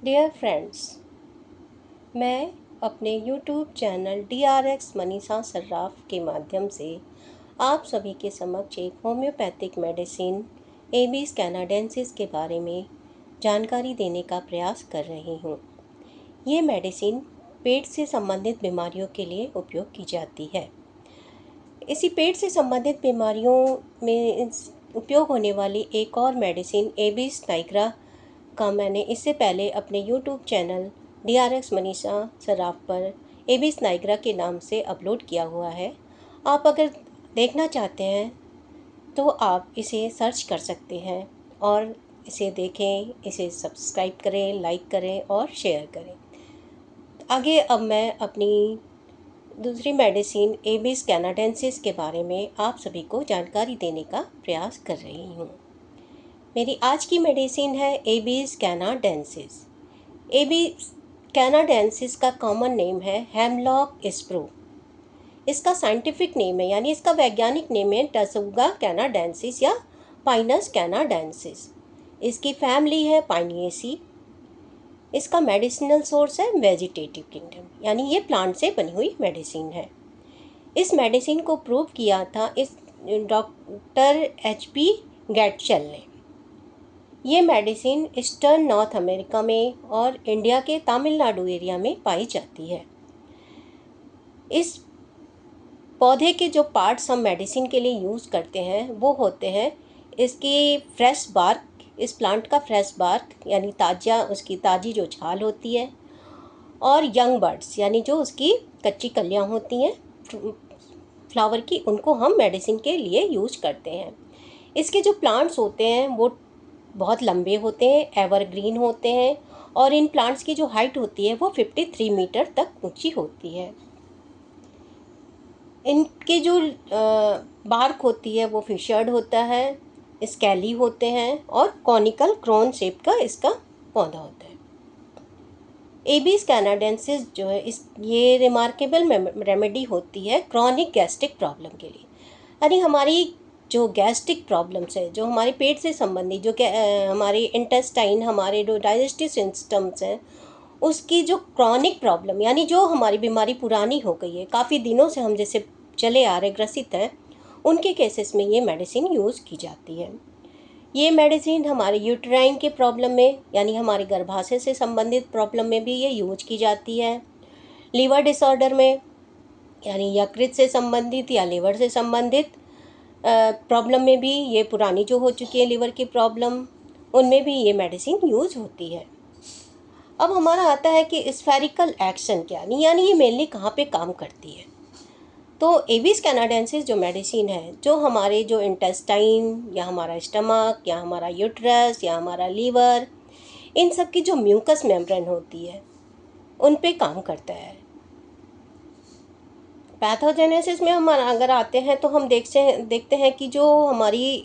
Dear friends, मैं अपने YouTube channel DRX Manisha Sarraf के माध्यम से आप सभी के समक्ष एक होम्योपैथिक मेडिसिन एबीस कैनाडेंसिस के बारे में जानकारी देने का प्रयास कर रही हूँ। ये मेडिसिन पेट से संबंधित बीमारियों के लिए उपयोग की जाती है। इसी पेट से संबंधित बीमारियों में उपयोग होने वाली एक और मेडिसिन एबीस नाइग्रा का मैंने इससे पहले अपने YouTube channel DRX Manisha Saraf पर एबीस नाइग्रा के नाम से अपलोड किया हुआ है। आप अगर देखना चाहते हैं तो आप इसे सर्च कर सकते हैं और इसे देखें, इसे सब्सक्राइब करें, लाइक करें और शेयर करें। आगे अब मैं अपनी दूसरी मेडिसिन एबीस कैनाडेंसिस के बारे में आप सभी को जानकारी देने का प्रयास कर रही हूँ। मेरी आज की मेडिसिन है एबीस कैनाडेंसिस। एबीस कैनाडेंसिस का कॉमन नेम है हेमलॉक स्प्रू। इसका साइंटिफिक नेम है यानी इसका वैज्ञानिक नेम है टसुगा कैनाडेंसिस या पाइनस कैनाडेंसिस। इसकी फैमिली है पाइनिएसी। इसका मेडिसिनल सोर्स है वेजिटेटिव किंगडम यानी ये प्लांट से बनी हुई मेडिसिन है। इस मेडिसिन को प्रूव किया था इस डॉक्टर HP गैटशेल ने। ये मेडिसिन ईस्टर्न नॉर्थ अमेरिका में और इंडिया के तमिलनाडु एरिया में पाई जाती है। इस पौधे के जो पार्ट्स हम मेडिसिन के लिए यूज़ करते हैं वो होते हैं इसकी फ्रेश बार्क, इस प्लांट का फ्रेश बार्क यानी उसकी ताज़ी जो छाल होती है, और यंग बर्ड्स यानी जो उसकी कच्ची कलियाँ होती हैं फ्लावर की, उनको हम मेडिसिन के लिए यूज़ करते हैं। इसके जो प्लांट्स होते हैं वो बहुत लंबे होते हैं, एवरग्रीन होते हैं और इन प्लांट्स की जो हाइट होती है वो 53 मीटर तक ऊंची होती है। इनके जो बार्क होती है वो फिशर्ड होता है, स्केली होते हैं और कॉनिकल क्रोन शेप का इसका पौधा होता है। एबीस कैनाडेंसिस जो है ये रिमार्केबल रेमेडी होती है क्रॉनिक गैस्ट्रिक प्रॉब्लम के लिए। यानी हमारी जो गैस्ट्रिक प्रॉब्लम्स है, जो हमारे पेट से संबंधित, जो हमारे इंटेस्टाइन, हमारे जो डाइजेस्टिव सिस्टम्स हैं, उसकी जो क्रॉनिक प्रॉब्लम यानी जो हमारी बीमारी पुरानी हो गई है, काफ़ी दिनों से हम जैसे चले आ रहे ग्रसित हैं, उनके केसेस में ये मेडिसिन यूज़ की जाती है। ये मेडिसिन हमारे यूट्राइन के प्रॉब्लम में यानी हमारे गर्भाशय से संबंधित प्रॉब्लम में भी ये यूज की जाती है। लीवर डिसऑर्डर में यानी यकृत से संबंधित या लीवर से संबंधित प्रॉब्लम में भी, ये पुरानी जो हो चुकी है लीवर की प्रॉब्लम, उनमें भी ये मेडिसिन यूज होती है। अब हमारा आता है कि स्फेरिकल एक्शन क्या, यानी ये मेनली कहाँ पे काम करती है। तो एबीस कैनाडेंसिस जो मेडिसिन है, जो हमारे जो इंटेस्टाइन या हमारा स्टमक या हमारा यूट्रस या हमारा लीवर, इन सब की जो म्यूकस मेम्ब्रेन होती है उन पे काम करता है। पैथोजेनेसिस में हम अगर आते हैं तो हम देखते हैं कि जो हमारी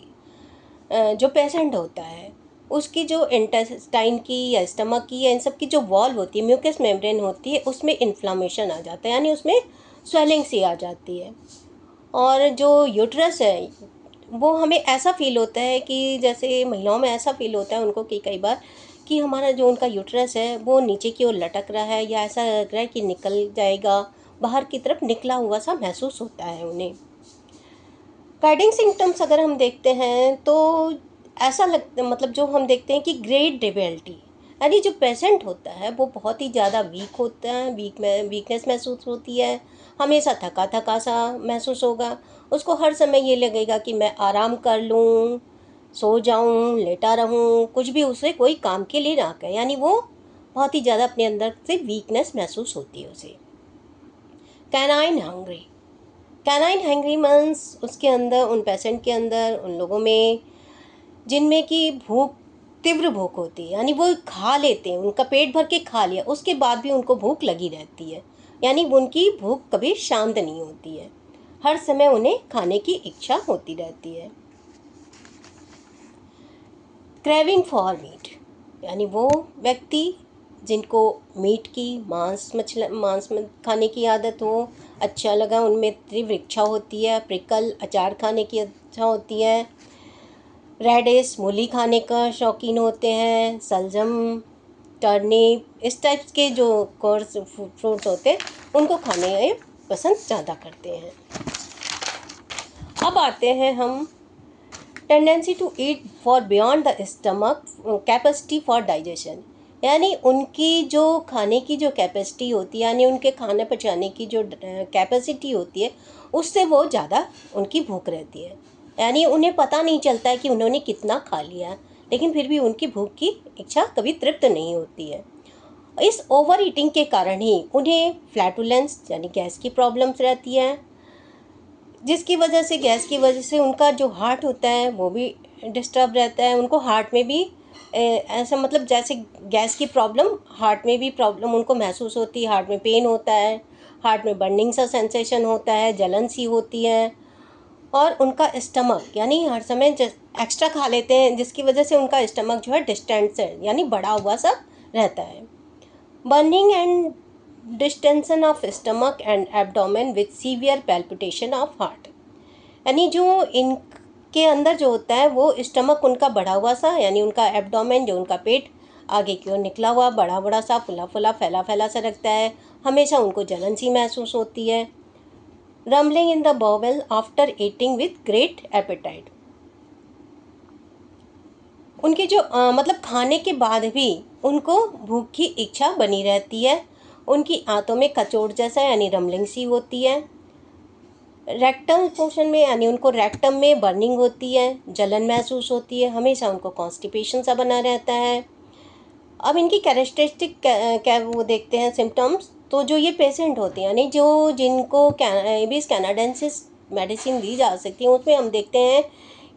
जो पेशेंट होता है उसकी जो इंटेस्टाइन की या स्टमक की या इन सब की जो वॉल होती है, म्यूकस मेम्ब्रेन होती है, उसमें इन्फ्लामेशन आ जाता है यानी उसमें स्वेलिंग सी आ जाती है। और जो यूट्रस है वो हमें ऐसा फील होता है कि जैसे महिलाओं में ऐसा फील होता है उनको कि कई बार कि हमारा जो उनका यूट्रस है वो नीचे की ओर लटक रहा है या ऐसा लग रहा है कि निकल जाएगा, बाहर की तरफ निकला हुआ सा महसूस होता है उन्हें। गाइडिंग सिम्टम्स अगर हम देखते हैं तो ऐसा मतलब जो हम देखते हैं कि ग्रेट डिबिलिटी यानी जो पेशेंट होता है वो बहुत ही ज़्यादा वीक होता है, वीकनेस महसूस होती है, हमेशा थका थका सा महसूस होगा, उसको हर समय ये लगेगा कि मैं आराम कर लूँ, सो जाऊँ, लेटा रहूँ, कुछ भी उसे कोई काम के लिए ना कहे, यानी वो बहुत ही ज़्यादा अपने अंदर से वीकनेस महसूस होती है उसे। Canine hungry, canine hangry means उसके अंदर, उन पेशेंट के अंदर, उन लोगों में जिनमें कि तीव्र भूख होती है, यानी वो खा लेते हैं, उनका पेट भर के खा लिया उसके बाद भी उनको भूख लगी रहती है, यानी उनकी भूख कभी शांत नहीं होती है, हर समय उन्हें खाने की इच्छा होती रहती है। क्रेविंग फॉर मीट, यानी वो व्यक्ति जिनको मीट की, मांस खाने की आदत हो, अच्छा लगा, उनमें तीव्र इच्छा होती है, प्रिकल अचार खाने की इच्छा होती है, रेडिश मूली खाने का शौकीन होते हैं, सलजम टर्निप, इस टाइप के जो कोर्स फ्रूट्स होते हैं उनको खाने पसंद ज़्यादा करते हैं। अब आते हैं हम tendency to eat far beyond the stomach capacity for digestion, यानी उनकी जो खाने की जो कैपेसिटी होती है, यानी उनके खाने पचाने की जो कैपेसिटी होती है, उससे वो ज़्यादा उनकी भूख रहती है। यानी उन्हें पता नहीं चलता है कि उन्होंने कितना खा लिया, लेकिन फिर भी उनकी भूख की इच्छा कभी तृप्त नहीं होती है। इस ओवर ईटिंग के कारण ही उन्हें फ्लैटुलेंस यानी गैस की प्रॉब्लम्स रहती है, जिसकी वजह से गैस की वजह से उनका जो हार्ट होता है वो भी डिस्टर्ब रहता है। उनको हार्ट में भी ऐसा मतलब जैसे गैस की प्रॉब्लम, हार्ट में भी प्रॉब्लम उनको महसूस होती है, हार्ट में पेन होता है, हार्ट में बर्निंग सा सेंसेशन होता है, जलन सी होती है, और उनका स्टमक यानी हर समय एक्स्ट्रा खा लेते हैं, जिसकी वजह से उनका स्टमक जो है डिस्टेंस है यानी बढ़ा हुआ सा रहता है। Burning and distension of stomach and abdomen with severe palpitation of heart, यानी जो इनके अंदर जो होता है वो स्टमक उनका बढ़ा हुआ सा, यानी उनका एब्डोमेन जो उनका पेट आगे की ओर निकला हुआ बड़ा बड़ा सा फुला फुला फैला फैला सा रखता है, हमेशा उनको जलन सी महसूस होती है। Rumbling in the bowel after eating with great appetite, उनके जो मतलब खाने के बाद भी उनको भूख की इच्छा बनी रहती है। उनकी आंतों में कचोट जैसा यानी रमलिंग सी होती है। रेक्टम पोर्शन में यानी उनको रेक्टम में बर्निंग होती है, जलन महसूस होती है, हमेशा उनको कॉन्स्टिपेशन सा बना रहता है। अब इनकी कैरेक्टरिस्टिक क्या वो देखते हैं सिम्टम्स। तो जो ये पेशेंट होते हैं यानी जो जिनको एबिस कैनाडेंसिस मेडिसिन दी जा सकती है, उसमें हम देखते हैं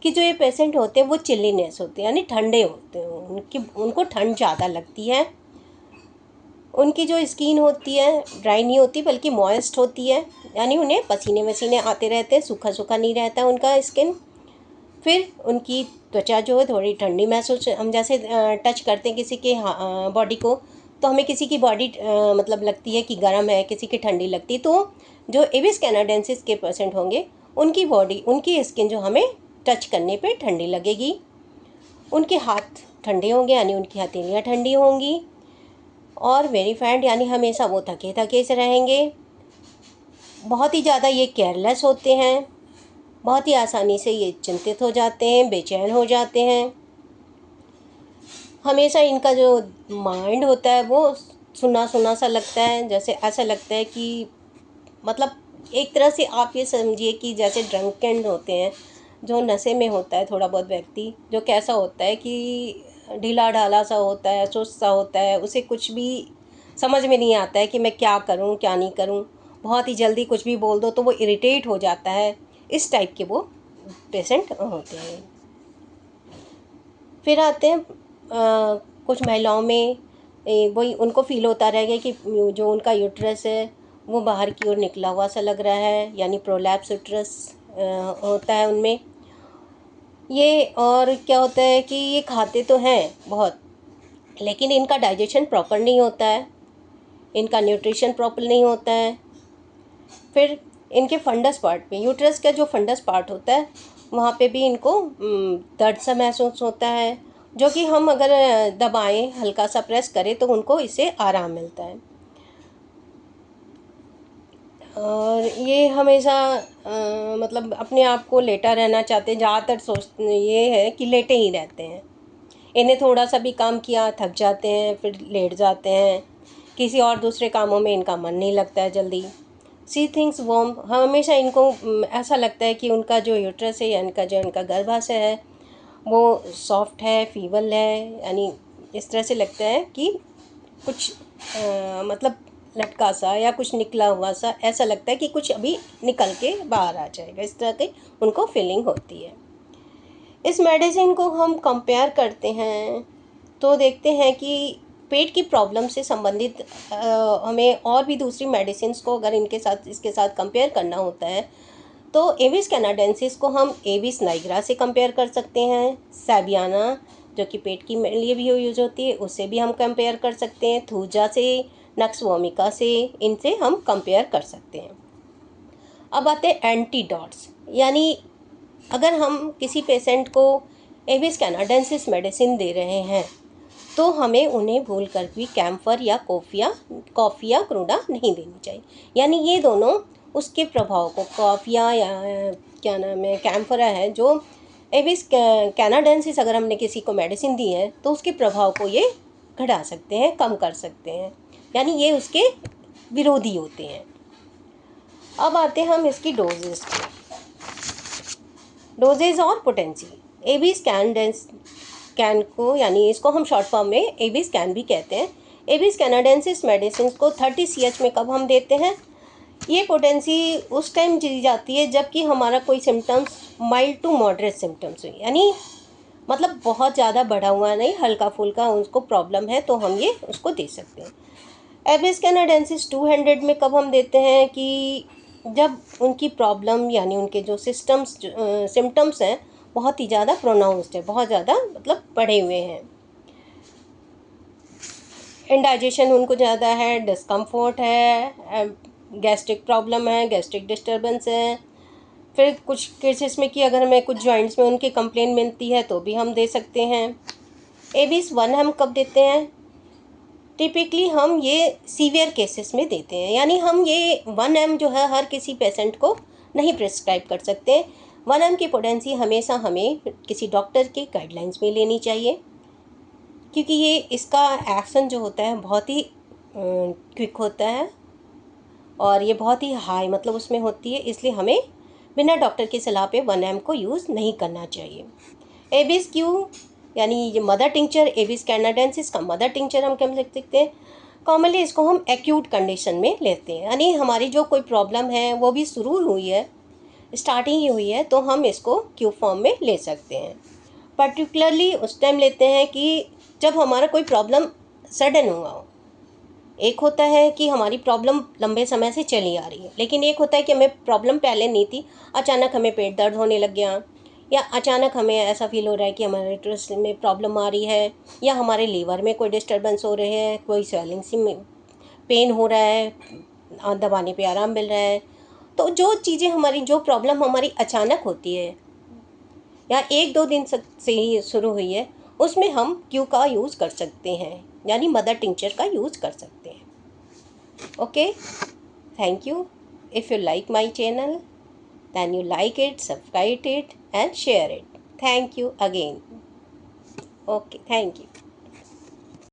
कि जो ये पेशेंट होते हैं वो चिल्लीनेस होते हैं यानी ठंडे होते हैं, उनको ठंड ज़्यादा लगती है। उनकी जो स्किन होती है ड्राई नहीं होती बल्कि मॉइस्ट होती है, यानी उन्हें पसीने वसीने आते रहते हैं, सूखा सूखा नहीं रहता है उनका स्किन। फिर उनकी त्वचा जो है थोड़ी ठंडी महसूस, हम जैसे टच करते हैं किसी के बॉडी को तो हमें किसी की बॉडी मतलब लगती है कि गर्म है, किसी की ठंडी लगती है। तो जो एबिस कैनाडेंसिस के पेशेंट होंगे उनकी बॉडी, उनकी स्किन जो हमें टच करने पे ठंडी लगेगी। उनके हाथ ठंडे होंगे यानी उनकी हथेलियाँ ठंडी होंगी। और वेरीफाइड यानी हमेशा वो थके थके से रहेंगे। बहुत ही ज़्यादा ये केयरलेस होते हैं, बहुत ही आसानी से ये चिंतित हो जाते हैं, बेचैन हो जाते हैं। हमेशा इनका जो माइंड होता है वो सुना सुना सा लगता है, जैसे ऐसा लगता है कि मतलब एक तरह से आप ये समझिए कि जैसे ड्रंकन होते हैं, जो नशे में होता है थोड़ा बहुत व्यक्ति, जो कैसा होता है कि ढीला ढाला सा होता है, सुस्त सा होता है, उसे कुछ भी समझ में नहीं आता है कि मैं क्या करूं क्या नहीं करूं, बहुत ही जल्दी कुछ भी बोल दो तो वो इरिटेट हो जाता है। इस टाइप के वो पेशेंट होते हैं। फिर आते हैं कुछ महिलाओं में वही उनको फील होता रहेगा कि जो उनका यूट्रस है वो बाहर की ओर निकला हुआ सा लग रहा है, यानी प्रोलैप्स यूट्रस होता है उनमें ये। और क्या होता है कि ये खाते तो हैं बहुत, लेकिन इनका डाइजेशन प्रॉपर नहीं होता है, इनका न्यूट्रिशन प्रॉपर नहीं होता है। फिर इनके फंडस पार्ट पे, यूट्रस का जो फंडस पार्ट होता है वहाँ पे भी इनको दर्द सा महसूस होता है, जो कि हम अगर दबाएं, हल्का सा प्रेस करें तो उनको इससे आराम मिलता है। और ये हमेशा मतलब अपने आप को लेटा रहना चाहते हैं, ज़्यादातर ये है कि लेटे ही रहते हैं। इन्हें थोड़ा सा भी काम किया थक जाते हैं, फिर लेट जाते हैं, किसी और दूसरे कामों में इनका मन नहीं लगता है जल्दी। सी थिंग्स वॉर्म, हमेशा इनको ऐसा लगता है कि उनका जो यूट्रस है या इनका गर्भाशय है वो सॉफ्ट है, फीवल है, यानी इस तरह से लगता है कि कुछ मतलब लटका सा या कुछ निकला हुआ सा, ऐसा लगता है कि कुछ अभी निकल के बाहर आ जाएगा, इस तरह की उनको फीलिंग होती है। इस मेडिसिन को हम कंपेयर करते हैं तो देखते हैं कि पेट की प्रॉब्लम से संबंधित हमें और भी दूसरी मेडिसिन को अगर इसके साथ कंपेयर करना होता है तो एविस कैनाडेंसिस को हम एविस नाइग्रा से कंपेयर कर सकते हैं। सैबियाना जो कि पेट की लिए भी यूज होती है उससे भी हम कंपेयर कर सकते हैं। थूजा से, नक्स वोमिका से, इनसे हम कंपेयर कर सकते हैं। अब आते हैं एंटीडॉट्स, यानी अगर हम किसी पेशेंट को एविस कैनाडेंसिस मेडिसिन दे रहे हैं तो हमें उन्हें भूल कर भी कैम्फर या कॉफ़ी या क्रूडा नहीं देनी चाहिए। यानी ये दोनों उसके प्रभाव को, कॉफ़िया या क्या नाम है कैम्फरा है, जो एबिस कैनाडेंसिस अगर हमने किसी को मेडिसिन दी है तो उसके प्रभाव को ये घटा सकते हैं, कम कर सकते हैं, यानी ये उसके विरोधी होते हैं। अब आते हैं हम इसकी डोजेस पे। डोजेज और पोटेंसी। एबिस कैन को, यानी इसको हम शॉर्ट फॉर्म में एबिस कैन भी कहते हैं। एबिस कैनाडेंसिस मेडिसिन को 30 CH में कब हम देते हैं? ये पोटेंसी उस टाइम दी जाती है जबकि हमारा कोई symptoms mild to moderate symptoms हुई, यानी मतलब बहुत ज़्यादा बढ़ा हुआ नहीं, हल्का फुल्का उसको प्रॉब्लम है तो हम ये उसको दे सकते हैं। एबिस कैनाडेंसिस 200 में कब हम देते हैं? कि जब उनकी प्रॉब्लम यानी उनके जो सिम्टम्स हैं बहुत ही ज़्यादा प्रोनाउंस्ड है, बहुत ज़्यादा मतलब बढ़े हुए हैं। इंडाइजेशन उनको ज़्यादा है, डिस्कम्फोर्ट है, गैस्ट्रिक प्रॉब्लम है, गैस्ट्रिक डिस्टर्बेंस है। फिर कुछ केसेस में कि अगर हमें कुछ जॉइंट्स में उनकी कंप्लेन मिलती है तो भी हम दे सकते हैं। एबिस 1 हम कब देते हैं? टिपिकली हम ये सीवियर केसेस में देते हैं, यानी हम ये 1 m जो है हर किसी पेशेंट को नहीं प्रिस्क्राइब कर सकते। 1 m की पोटेंसी हमेशा हमें किसी डॉक्टर की गाइडलाइंस में लेनी चाहिए, क्योंकि ये इसका एक्शन जो होता है बहुत ही क्विक होता है और ये बहुत ही हाई मतलब उसमें होती है, इसलिए हमें बिना डॉक्टर की सलाह पे 1 m को यूज़ नहीं करना चाहिए। एबिस क्यू यानी ये मदर टिंचर, एबिस कैनाडेंसिस का मदर टिंचर हम क्या लिख सकते हैं? कॉमनली इसको हम एक्यूट कंडीशन में लेते हैं, यानी हमारी जो कोई प्रॉब्लम है वो भी शुरू हुई है, स्टार्टिंग ही हुई है, तो हम इसको क्यू फॉर्म में ले सकते हैं। पर्टिकुलरली उस टाइम लेते हैं कि जब हमारा कोई प्रॉब्लम सडन हुआ हो। एक होता है कि हमारी प्रॉब्लम लंबे समय से चली आ रही है, लेकिन एक होता है कि हमें प्रॉब्लम पहले नहीं थी, अचानक हमें पेट दर्द होने लग गया, या अचानक हमें ऐसा फील हो रहा है कि हमारे यूट्रस में प्रॉब्लम आ रही है, या हमारे लीवर में कोई डिस्टर्बेंस हो रहे हैं, कोई स्वेलिंग सी में पेन हो रहा है, दबाने पे आराम मिल रहा है। तो जो चीज़ें हमारी, जो प्रॉब्लम हमारी अचानक होती है या 1-2 दिन से ही शुरू हुई है, उसमें हम क्यू का यूज़ कर सकते हैं, यानी मदर टिंचर का यूज़ कर सकते हैं। Okay, thank you. If you like my channel, then you like it, subscribe it and share it. Thank you again. Okay, thank you.